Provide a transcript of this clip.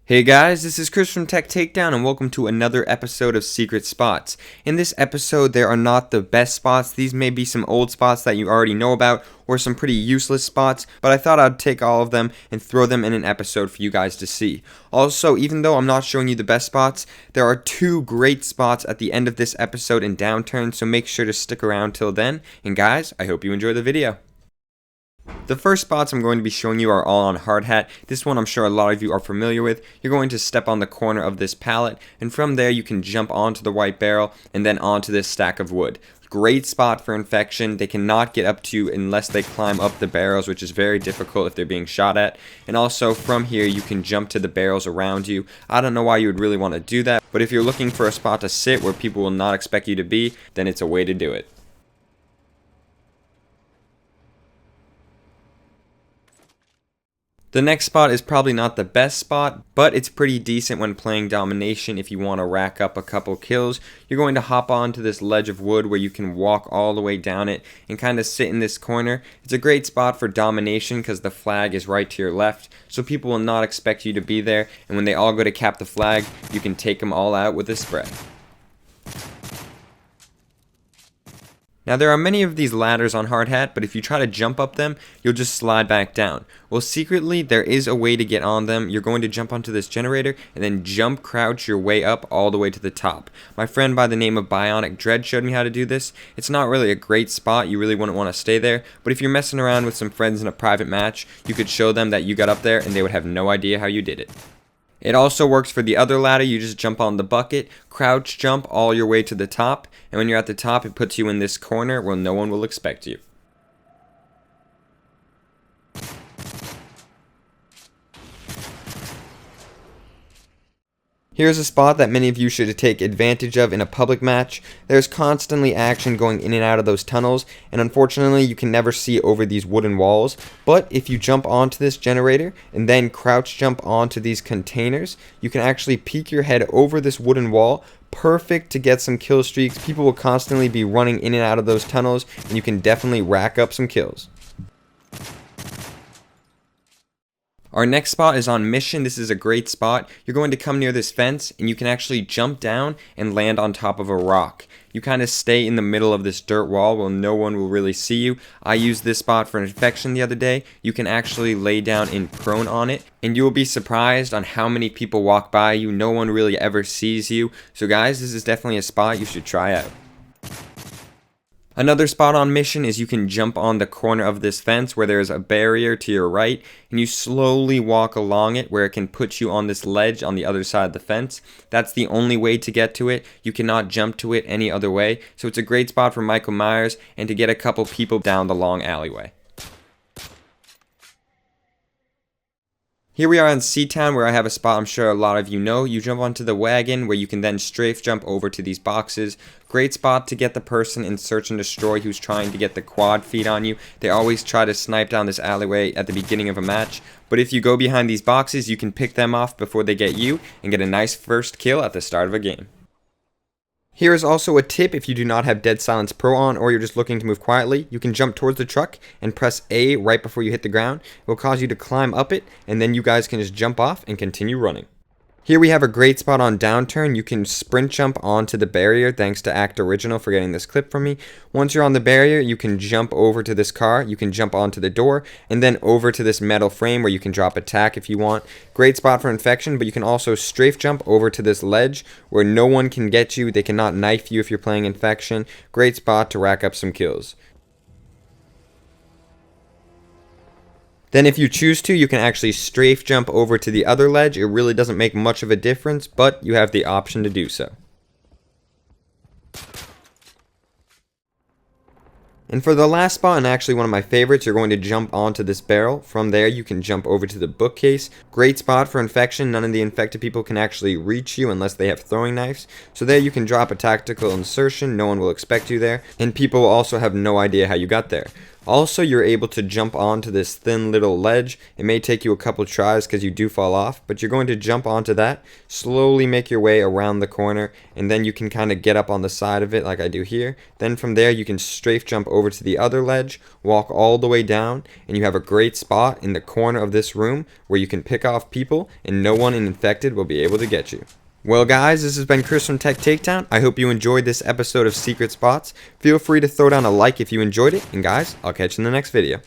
Hey guys, this is Chris from Tech Takedown and welcome to another episode of Secret Spots. In this episode, there are not the best spots. These may be some old spots that you already know about or some pretty useless spots, but I thought I'd take all of them and throw them in an episode for you guys to see. Also, even though I'm not showing you the best spots, there are two great spots at the end of this episode in Downturn, so make sure to stick around till then. And guys, I hope you enjoy the video. The first spots I'm going to be showing you are all on hard hat. This one I'm sure a lot of you are familiar with. You're going to step on the corner of this pallet, and from there you can jump onto the white barrel and then onto this stack of wood. Great spot for infection. They cannot get up to you unless they climb up the barrels, which is very difficult if they're being shot at. And also from here you can jump to the barrels around you. I don't know why you would really want to do that, but if you're looking for a spot to sit where people will not expect you to be, then it's a way to do it. The next spot is probably not the best spot, but it's pretty decent when playing domination if you want to rack up a couple kills. You're going to hop onto this ledge of wood where you can walk all the way down it and kind of sit in this corner. It's a great spot for domination because the flag is right to your left, so people will not expect you to be there, and when they all go to cap the flag, you can take them all out with a spread. Now there are many of these ladders on hard hat, but if you try to jump up them, you'll just slide back down. Well, secretly, there is a way to get on them. You're going to jump onto this generator and then jump crouch your way up all the way to the top. My friend by the name of Bionic Dread showed me how to do this. It's not really a great spot, you really wouldn't want to stay there, but if you're messing around with some friends in a private match, you could show them that you got up there and they would have no idea how you did it. It also works for the other ladder. You just jump on the bucket, crouch jump all your way to the top, and when you're at the top it puts you in this corner where no one will expect you. Here's a spot that many of you should take advantage of in a public match. There's constantly action going in and out of those tunnels, and unfortunately you can never see over these wooden walls. But if you jump onto this generator and then crouch jump onto these containers, you can actually peek your head over this wooden wall. Perfect to get some kill streaks. People will constantly be running in and out of those tunnels, and you can definitely rack up some kills. Our next spot is on mission. This is a great spot. You're going to come near this fence and you can actually jump down and land on top of a rock. You kind of stay in the middle of this dirt wall where no one will really see you. I used this spot for an infection the other day. You can actually lay down in prone on it and you will be surprised on how many people walk by you. No one really ever sees you. So guys, this is definitely a spot you should try out. Another spot on mission is you can jump on the corner of this fence where there's a barrier to your right, and you slowly walk along it where it can put you on this ledge on the other side of the fence. That's the only way to get to it. You cannot jump to it any other way, so it's a great spot for Michael Myers and to get a couple people down the long alleyway. Here we are in C-Town where I have a spot I'm sure a lot of you know. You jump onto the wagon where you can then strafe jump over to these boxes. Great spot to get the person in search and destroy who's trying to get the quad feed on you. They always try to snipe down this alleyway at the beginning of a match. But if you go behind these boxes, you can pick them off before they get you and get a nice first kill at the start of a game. Here is also a tip if you do not have Dead Silence Pro on or you're just looking to move quietly. You can jump towards the truck and press A right before you hit the ground. It will cause you to climb up it and then you guys can just jump off and continue running. Here we have a great spot on Downturn. You can sprint jump onto the barrier thanks to Act Original for getting this clip from me. Once you're on the barrier, you can jump over to this car, you can jump onto the door, and then over to this metal frame where you can drop attack if you want. Great spot for infection, but you can also strafe jump over to this ledge where no one can get you. They cannot knife you if you're playing infection. Great spot to rack up some kills. Then if you choose to, you can actually strafe jump over to the other ledge. It really doesn't make much of a difference, but you have the option to do so. And for the last spot, and actually one of my favorites, you're going to jump onto this barrel. From there, you can jump over to the bookcase. Great spot for infection. None of the infected people can actually reach you unless they have throwing knives. So there you can drop a tactical insertion. No one will expect you there. And people will also have no idea how you got there. Also, you're able to jump onto this thin little ledge. It may take you a couple tries because you do fall off, but you're going to jump onto that, slowly make your way around the corner, and then you can kind of get up on the side of it like I do here. Then from there, you can strafe jump over to the other ledge, walk all the way down, and you have a great spot in the corner of this room where you can pick off people and no one infected will be able to get you. Well guys, this has been Chris from Tech Takedown. I hope you enjoyed this episode of Secret Spots. Feel free to throw down a like if you enjoyed it, and guys, I'll catch you in the next video.